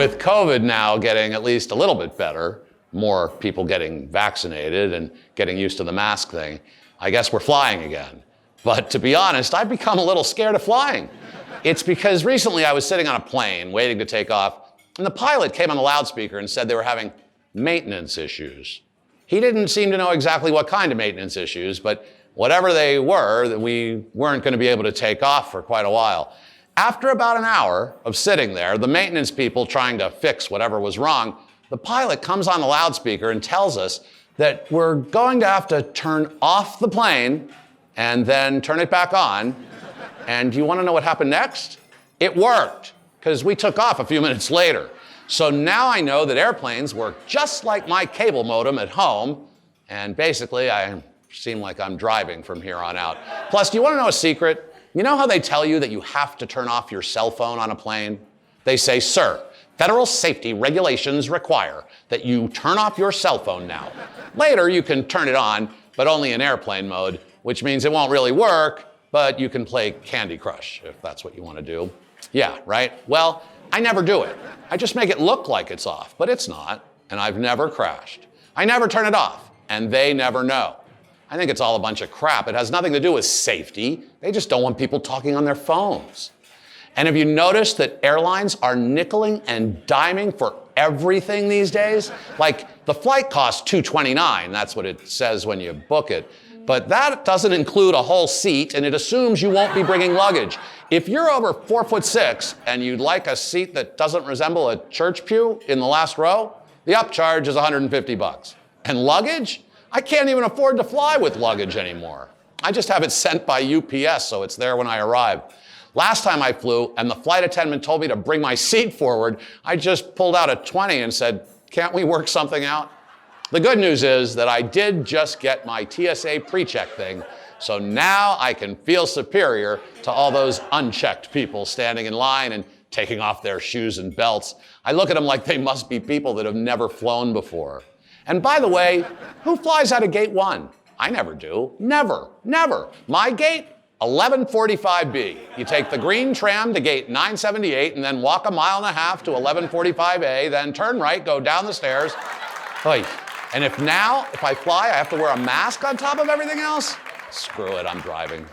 with COVID now getting at least a little bit better, more people getting vaccinated and getting used to the mask thing, I guess we're flying again. But to be honest, I've become a little scared of flying. It's because recently I was sitting on a plane waiting to take off, and the pilot came on the loudspeaker and said they were having maintenance issues. He didn't seem to know exactly what kind of maintenance issues, but whatever they were, we weren't going to be able to take off for quite a while. After about an hour of sitting there, the maintenance people trying to fix whatever was wrong, the pilot comes on the loudspeaker and tells us that we're going to have to turn off the plane and then turn it back on. And do you want to know what happened next? It worked, because we took off a few minutes later. So now I know that airplanes work just like my cable modem at home, and basically I seem like I'm driving from here on out. Plus, do you want to know a secret? You know how they tell you that you have to turn off your cell phone on a plane? They say, sir, federal safety regulations require that you turn off your cell phone now. Later, you can turn it on, but only in airplane mode, which means it won't really work, but you can play Candy Crush if that's what you want to do. Yeah, right? Well, I never do it. I just make it look like it's off, but it's not, and I've never crashed. I never turn it off, and they never know. I think it's all a bunch of crap. It has nothing to do with safety. They just don't want people talking on their phones. And have you noticed that airlines are nickeling and diming for everything these days? Like, the flight costs $229, that's what it says when you book it. But that doesn't include a whole seat, and it assumes you won't be bringing luggage. If you're over 4'6" and you'd like a seat that doesn't resemble a church pew in the last row, the upcharge is $150. And luggage? I can't even afford to fly with luggage anymore. I just have it sent by UPS, so it's there when I arrive. Last time I flew, and the flight attendant told me to bring my seat forward, I just pulled out a 20 and said, can't we work something out? The good news is that I did just get my TSA pre-check thing, so now I can feel superior to all those unchecked people standing in line and taking off their shoes and belts. I look at them like they must be people that have never flown before. And by the way, who flies out of gate 1? I never do. Never. My gate? 1145B. You take the green tram to gate 978 and then walk 1.5 miles to 1145A, then turn right, go down the stairs. Oy. And if I fly, I have to wear a mask on top of everything else? Screw it, I'm driving.